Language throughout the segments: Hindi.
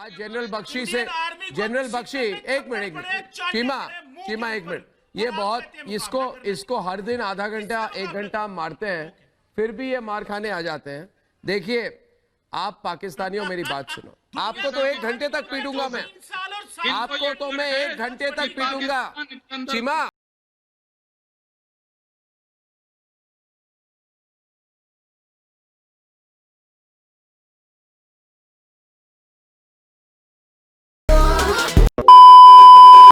आज जनरल बख्शी से, जनरल बख्शी एक मिनट चीमा एक मिनट, ये बहुत इसको हर दिन आधा घंटा 1 घंटा मारते हैं, फिर भी ये मार खाने आ जाते हैं। देखिए आप पाकिस्तानियों मेरी बात सुनो, आपको तो 1 घंटे तक पीटूंगा मैं, आपको तो मैं 1 घंटे तक पीटूंगा चीमा।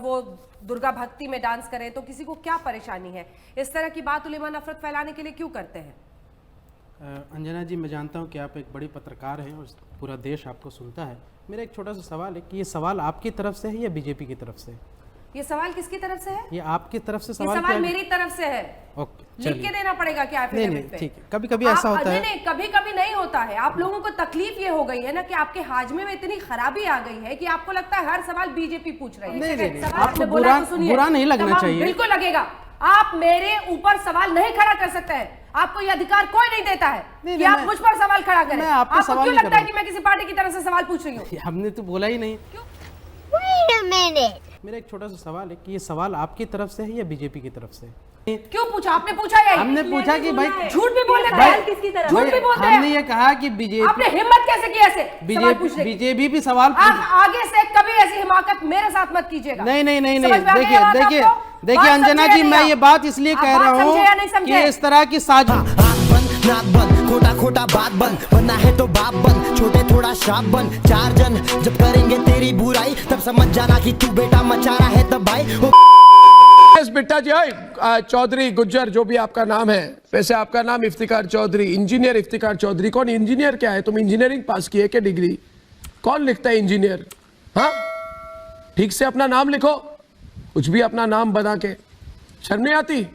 वो दुर्गा भक्ति में डांस करें तो किसी को क्या परेशानी है? इस तरह की बात उलेमा नफरत फैलाने के लिए क्यों करते हैं? अंजना जी, मैं जानता हूं कि आप एक बड़ी पत्रकार हैं और पूरा देश आपको सुनता है। मेरा एक छोटा सा सवाल है कि ये सवाल आपकी तरफ से है या बीजेपी की तरफ से? ये सवाल किसकी तरफ से है? ये आपकी तरफ से ये सवाल मेरी तरफ से है। ओके, लिख के देना पड़ेगा क्या? नहीं, ठीक है, कभी कभी ऐसा होता है। नहीं, कभी कभी नहीं होता है। आप लोगों को तकलीफ ये हो गई है ना कि आपके हाजमे में इतनी खराबी आ गई है कि आपको लगता है हर सवाल बीजेपी पूछ रही है। नहीं, आपको बुरा नहीं लगना चाहिए। बिल्कुल लगेगा। आप मेरे ऊपर सवाल नहीं खड़ा कर सकते हैं, आपको ये अधिकार कोई नहीं देता है कि आप मुझ पर सवाल खड़ा करें। आपको क्यों लगता है कि मैं किसी पार्टी की तरफ से सवाल पूछ रही हूँ? हमने तो बोला ही नहीं। Wait a minute. मेरा एक छोटा सा सवाल है कि ये सवाल आपकी तरफ से है या बीजेपी की तरफ से? क्यों पूछा? आपने पूछा है? हमने पूछा कि भाई झूठ भी बोल रहे हैं, किसकी तरफ? झूठ भी बोलते हैं। हमने ये कहा कि बीजेपी, आपने हिम्मत कैसे की ऐसे सवाल पूछने की? बीजेपी भी सवाल आगे से कभी ऐसी हिमाकत मेरे साथ मत कीजिएगा। नहीं, देखिए अंजना जी, मैं ये बात इसलिए कह रहा हूँ कि इस तरह की साजिश, नाक बंद, खोटा खोटा बात बंद, बनना है तो बाप बंद, छोटे थोड़ा शाप बंद, 4 जन जब करेंगे तेरी बुराई तब समझ जाना कि तू बेटा मचा रहा है तबाही। बिट्टा जी, चौधरी गुज्जर जो भी आपका नाम है, वैसे आपका नाम इफ्तिकार चौधरी, इंजीनियर इफ्तिकार चौधरी। कौन इंजीनियर क्या है? तुम इंजीनियरिंग पास किए क्या डिग्री? कौन लिखता है इंजीनियर? हाँ, ठीक से अपना नाम लिखो, कुछ भी अपना नाम बना के शर्म नहीं आती?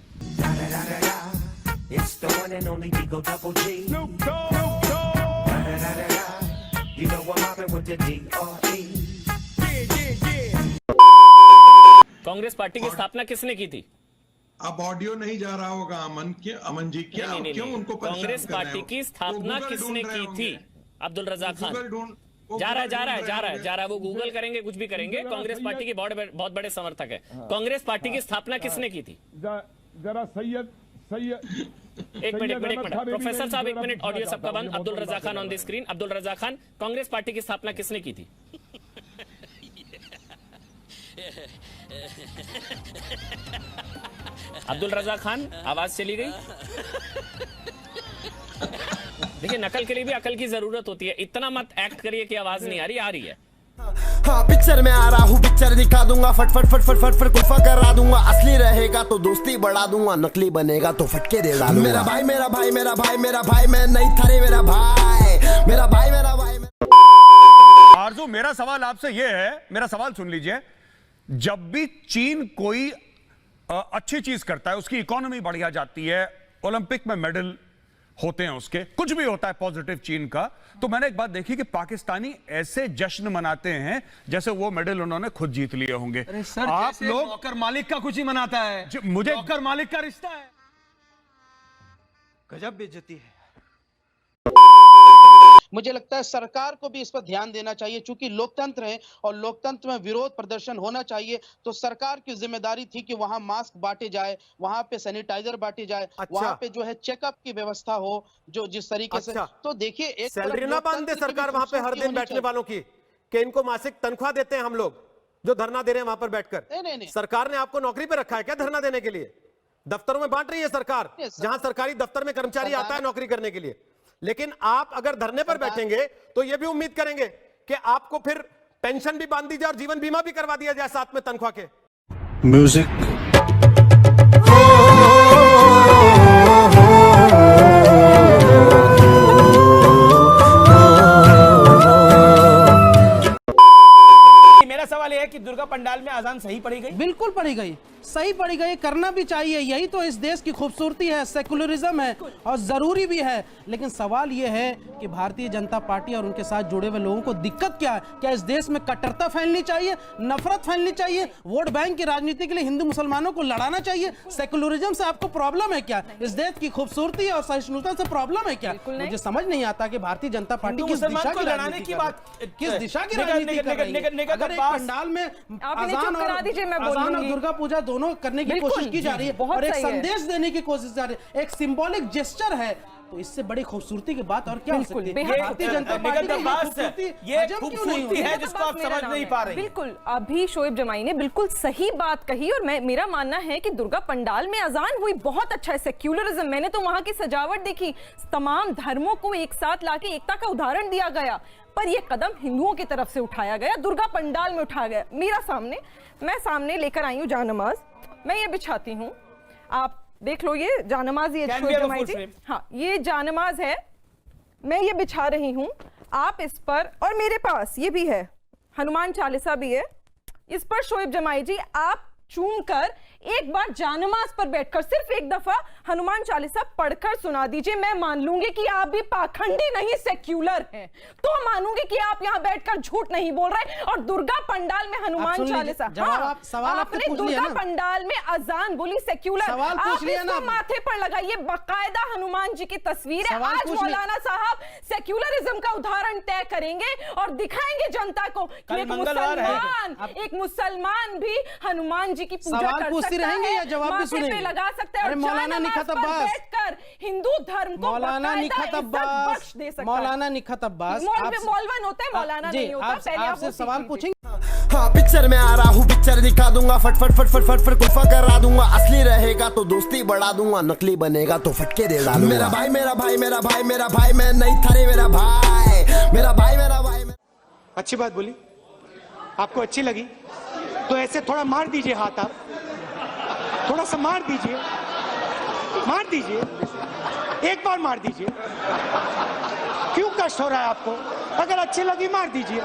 कांग्रेस पार्टी की स्थापना किसने की थी? अब ऑडियो नहीं जा रहा होगा अमन जी, क्या नहीं, क्यों उनको कांग्रेस पार्टी की स्थापना किसने की थी? अब्दुल रजा खान। जा रहा है, वो गूगल करेंगे, कुछ भी करेंगे। कांग्रेस पार्टी के बहुत बड़े समर्थक है। कांग्रेस पार्टी की स्थापना किसने की थी? जरा सैयद एक मिनट प्रोफेसर साहब, 1 मिनट, ऑडियो सबका बंद। Abdul Raza Khan on the screen. Abdul Raza Khan, Congress party की स्थापना किसने की थी? अब्दुल रजा खान, आवाज चली गई। देखिए, नकल के लिए भी अकल की जरूरत होती है। इतना मत एक्ट करिए कि आवाज नहीं आ रही, आ रही है। हाँ, पिक्चर में आ रहा हूँ, पिक्चर दिखा दूंगा, फट कुल्फा करा दूंगा। असली रहेगा तो दोस्ती बढ़ा दूंगा, नकली बनेगा तो फटके दे डालूंगा। मेरा भाई मैं नहीं था रे, मेरा भाई। आरजू, मेरा सवाल आपसे ये है, मेरा सवाल सुन लीजिए। जब भी चीन कोई अच्छी चीज करता है, उसकी इकोनॉमी बढ़िया जाती है, ओलंपिक में मेडल होते हैं, उसके कुछ भी होता है पॉजिटिव चीन का, तो मैंने एक बात देखी कि पाकिस्तानी ऐसे जश्न मनाते हैं जैसे वो मेडल उन्होंने खुद जीत लिए होंगे। सर, आप लोग नौकर मालिक का कुछ ही मनाता है, मुझे नौकर मालिक का रिश्ता है। गजब बेइज्जती है। मुझे लगता है सरकार को भी इस पर ध्यान देना चाहिए, चूंकि लोकतंत्र है और लोकतंत्र में विरोध प्रदर्शन होना चाहिए। तो सरकार की जिम्मेदारी थी कि वहां मास्क बांटे जाए, वहां पे सैनिटाइजर बांटे जाए, वहां पे जो है चेकअप की व्यवस्था हो, जो जिस तरीके से। तो देखिए, एक सैलरी ना बांध दे सरकार वहां पे हर दिन बैठने वालों की, कि इनको मासिक तनख्वाह देते हैं हम लोग जो धरना दे रहे हैं वहां पर बैठकर। नहीं, सरकार ने आपको नौकरी पे रखा है क्या धरना देने के लिए? दफ्तरों में बांट रही है सरकार, जहां सरकारी दफ्तर में कर्मचारी आता है नौकरी करने के लिए। लेकिन आप अगर धरने पर बैठेंगे तो यह भी उम्मीद करेंगे कि आपको फिर पेंशन भी बांध दी जाए और जीवन बीमा भी करवा दिया जाए साथ में तनख्वाह के। म्यूजिक मेरा सवाल यह है कि दुर्गा पंडाल में अजान सही पढ़ी गई? बिल्कुल पड़ी गई, सही पड़ी गई, करना भी चाहिए, यही तो इस देश की खूबसूरती है, सेकुलरिज्म है और जरूरी भी है। लेकिन सवाल यह है कि भारतीय जनता पार्टी और उनके साथ जुड़े हुए लोगों को दिक्कत क्या है? क्या इस देश में कट्टरता फैलनी चाहिए, नफरत फैलनी चाहिए, वोट बैंक की राजनीति के लिए हिंदू मुसलमानों को लड़ाना चाहिए? सेकुलरिज्म से आपको प्रॉब्लम है क्या? इस देश की खूबसूरती और सहिष्णुता से प्रॉब्लम है क्या? मुझे समझ नहीं आता कि भारतीय जनता पार्टी किस दिशा की राजनीति की बात, किस दिशा की राजनीति कर रही है। अगर एक पंडाल में अजान और दुर्गा पूजा दोनों करने की कोशिश की जा रही है और एक संदेश देने की कोशिश जा रही है, एक सिंबॉलिक जेस्चर है, तो इससे बड़ी खूबसूरती की बात और क्या हो सकती है? भारतीय जनता पार्टी की खूबसूरती ये खूबसूरती है जिसको आप समझ नहीं पा रहे। बिल्कुल, अभी शोएब जमाई ने बिल्कुल सही बात कही और मेरा मानना है कि दुर्गा पंडाल में अजान हुई बहुत अच्छा है, सेक्युलरिज्म। मैंने तो वहां की सजावट देखी, तमाम धर्मों को एक साथ लाके एकता का उदाहरण दिया गया, पर यह कदम हिंदुओं की तरफ से उठाया गया, दुर्गा पंडाल में उठाया गया। मैं सामने लेकर आई हूँ जानमाज, मैं ये बिछाती हूँ, आप देख लो, ये जानमाज, ये हाँ, ये जानमाज है, मैं ये बिछा रही हूँ, आप इस पर, और मेरे पास ये भी है, हनुमान चालीसा भी है, इस पर शोएब जमाई जी आप चूम कर एक बार जानमाज पर बैठकर सिर्फ एक दफा हनुमान चालीसा पढ़कर सुना दीजिए। मैं मान लूंगी कि आप भी पाखंडी नहीं, सेक्युलर हैं, तो मानूंगी कि आप यहां बैठकर झूठ नहीं बोल रहे। और दुर्गा पंडाल में हनुमान चालीसा, आपने दुर्गा पंडाल में अजान बोली, सेक्युलर, आप इसको माथे पर लगाइए, बाकायदा हनुमान जी की तस्वीर है। आज मौलाना साहब सेक्युलरिज्म का उदाहरण तय करेंगे और दिखाएंगे जनता को कि एक मुसलमान भी हनुमान जी की पूजा कर रहेंगे या जवाब भी सुनेंगे? लगा सकते हैं, मौलाना निखत अब्बास बैठकर हिंदू धर्म को मौलाना निखत अब्बास दे सकता है। मौलाना निखत अब्बास मौलवन होते हैं, मौलाना नहीं होता। पहले आपसे सवाल पूछेंगे। हाँ, पिक्चर में आ रहा हूँ, पिक्चर दिखा दूंगा, फट फट फट फट फट फट कुल्फा करा दूंगा। असली रहेगा तो दोस्ती बढ़ा दूंगा, नकली बनेगा तो फटके दे डालूंगा। मेरा भाई मेरा भाई मेरा भाई मेरा भाई, मैं नहीं थारे मेरा भाई, मेरा भाई मेरा भाई। अच्छी बात बोली, आपको अच्छी लगी तो ऐसे थोड़ा मार दीजिए हाथ, आप थोड़ा सा मार दीजिए, एक बार मार दीजिए। क्यों कष्ट हो रहा है आपको? अगर अच्छी लगी मार दीजिए।